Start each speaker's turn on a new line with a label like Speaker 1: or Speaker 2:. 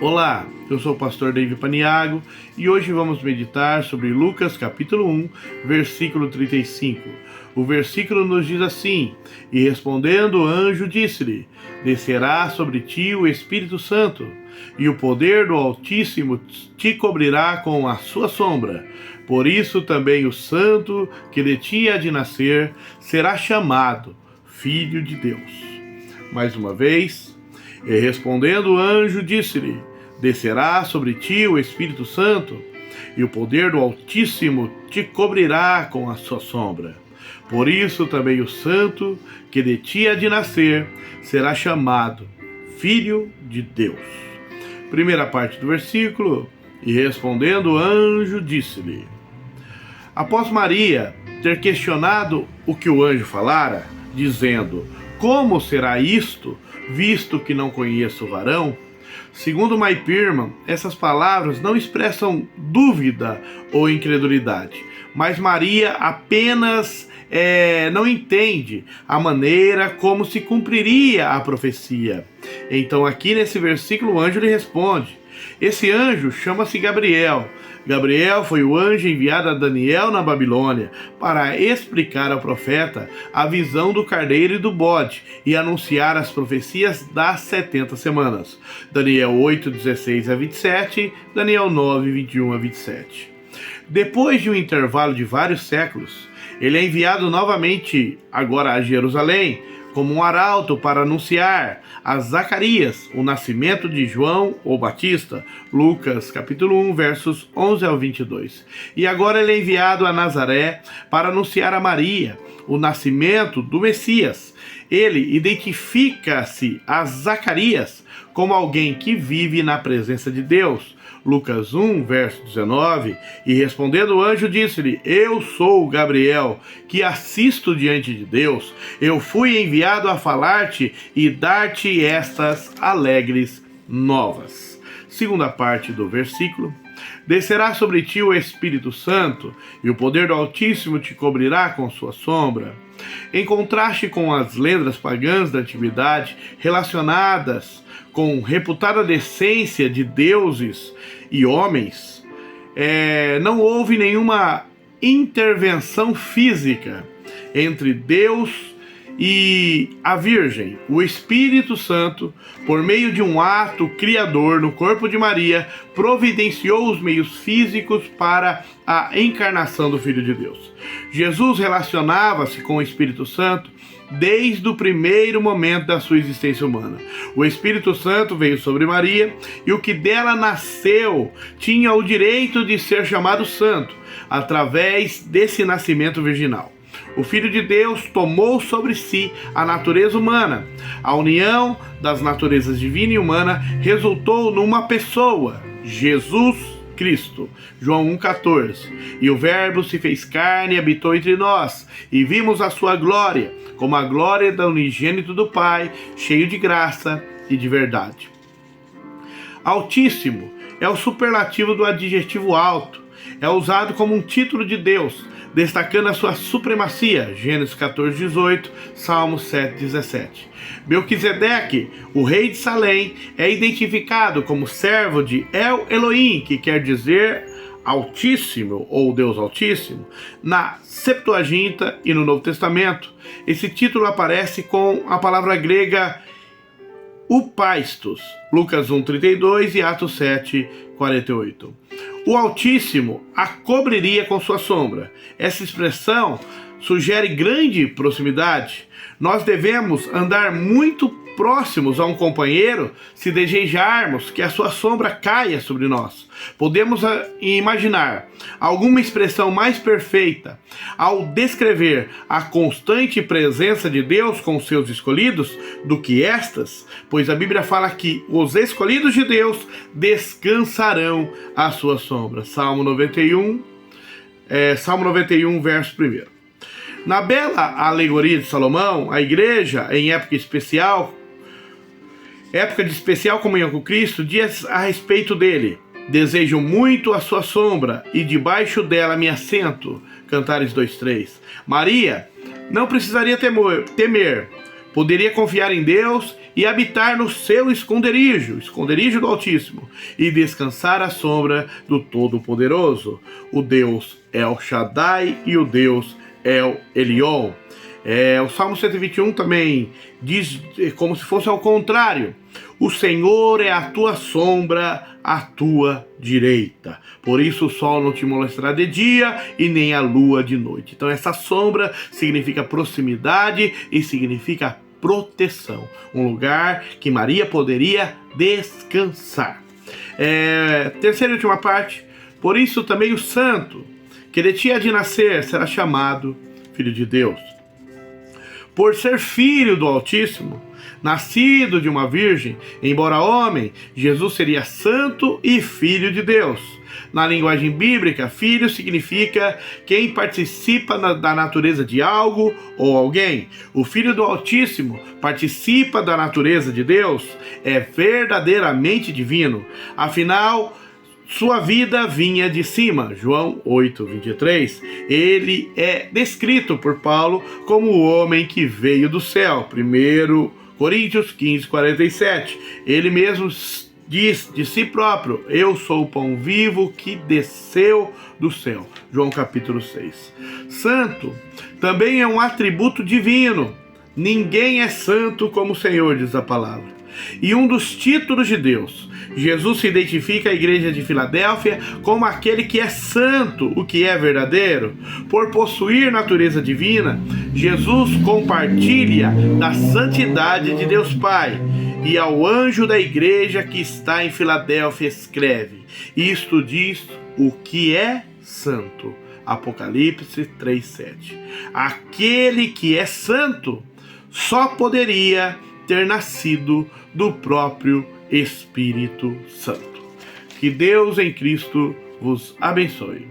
Speaker 1: Olá, eu sou o pastor David Paniago e hoje vamos meditar sobre Lucas capítulo 1, versículo 35. O versículo nos diz assim: E respondendo o anjo disse-lhe: Descerá sobre ti o Espírito Santo, e o poder do Altíssimo te cobrirá com a sua sombra. Por isso também o santo que de ti há de nascer será chamado Filho de Deus. Mais uma vez. E respondendo o anjo disse-lhe: Descerá sobre ti o Espírito Santo, e o poder do Altíssimo te cobrirá com a sua sombra. Por isso também o santo que de ti há de nascer será chamado Filho de Deus. Primeira parte do versículo: E respondendo o anjo disse-lhe. Após Maria ter questionado o que o anjo falara, dizendo: Como será isto, visto que não conheço o varão? Segundo Maipirman, essas palavras não expressam dúvida ou incredulidade, mas Maria apenas não entende a maneira como se cumpriria a profecia. Então aqui nesse versículo o anjo lhe responde. Esse anjo chama-se Gabriel. Gabriel foi o anjo enviado a Daniel na Babilônia para explicar ao profeta a visão do carneiro e do bode e anunciar as profecias das 70 semanas. Daniel 8, 16 a 27, Daniel 9, 21 a 27. Depois de um intervalo de vários séculos, ele é enviado novamente agora a Jerusalém como um arauto para anunciar a Zacarias o nascimento de João o Batista, Lucas capítulo 1, versos 11 ao 22. E agora ele é enviado a Nazaré para anunciar a Maria o nascimento do Messias. Ele identifica-se a Zacarias como alguém que vive na presença de Deus. Lucas 1, verso 19, e respondendo o anjo disse-lhe: Eu sou Gabriel, que assisto diante de Deus. Eu fui enviado a falar-te e dar-te estas alegres novas. Segunda parte do versículo: Descerá sobre ti o Espírito Santo, e o poder do Altíssimo te cobrirá com sua sombra. Em contraste com as lendas pagãs da antiguidade relacionadas com reputada decência de deuses e homens, não houve nenhuma intervenção física entre Deus e a Virgem. O Espírito Santo, por meio de um ato criador no corpo de Maria, providenciou os meios físicos para a encarnação do Filho de Deus. Jesus relacionava-se com o Espírito Santo desde o primeiro momento da sua existência humana. O Espírito Santo veio sobre Maria e o que dela nasceu tinha o direito de ser chamado santo, através desse nascimento virginal. O Filho de Deus tomou sobre si a natureza humana. A união das naturezas divina e humana resultou numa pessoa, Jesus Cristo. João 1,14. E o Verbo se fez carne e habitou entre nós, e vimos a sua glória, como a glória do unigênito do Pai, cheio de graça e de verdade. Altíssimo é o superlativo do adjetivo alto. É usado como um título de Deus, destacando a sua supremacia. Gênesis 14, 18, Salmos 7, 17. Melquisedeque, o rei de Salém, é identificado como servo de El Elohim, que quer dizer Altíssimo ou Deus Altíssimo. Na Septuaginta e no Novo Testamento, esse título aparece com a palavra grega Upaistos, Lucas 1,32 e Atos 7, 48. O Altíssimo a cobriria com sua sombra. Essa expressão sugere grande proximidade. Nós devemos andar muito próximos a um companheiro se desejarmos que a sua sombra caia sobre nós. Podemos imaginar alguma expressão mais perfeita ao descrever a constante presença de Deus com os seus escolhidos do que estas, pois a Bíblia fala que os escolhidos de Deus descansarão à sua sombra. Salmo 91, verso 1. Na bela alegoria de Salomão, a igreja, em época de especial comunhão com Cristo, diz a respeito dele: Desejo muito a sua sombra, e debaixo dela me assento. Cantares 2:3. Maria não precisaria temer, poderia confiar em Deus e habitar no seu esconderijo do Altíssimo, e descansar à sombra do Todo-Poderoso, o Deus El Shaddai e o Deus El Elyon. O Salmo 121 também diz como se fosse ao contrário: o Senhor é a tua sombra, à tua direita. Por isso o sol não te molestará de dia e nem a lua de noite. Então essa sombra significa proximidade e significa proteção. Um lugar que Maria poderia descansar. Terceira e última parte. Por isso também o santo, que de ti há de nascer, será chamado Filho de Deus. Por ser filho do Altíssimo, nascido de uma virgem, embora homem, Jesus seria santo e filho de Deus. Na linguagem bíblica, filho significa quem participa da natureza de algo ou alguém. O Filho do Altíssimo participa da natureza de Deus, é verdadeiramente divino. Afinal, sua vida vinha de cima, João 8:23. Ele é descrito por Paulo como o homem que veio do céu, 1 Coríntios 15:47. Ele mesmo diz de si próprio: eu sou o pão vivo que desceu do céu, João capítulo 6. Santo também é um atributo divino. Ninguém é santo como o Senhor, diz a palavra. E um dos títulos de Deus, Jesus se identifica à igreja de Filadélfia como aquele que é santo, o que é verdadeiro. Por possuir natureza divina, Jesus compartilha da santidade de Deus Pai. E ao anjo da igreja que está em Filadélfia escreve: isto diz o que é santo. Apocalipse 3:7. Aquele que é santo só poderia ter nascido do próprio Espírito Santo. Que Deus em Cristo vos abençoe.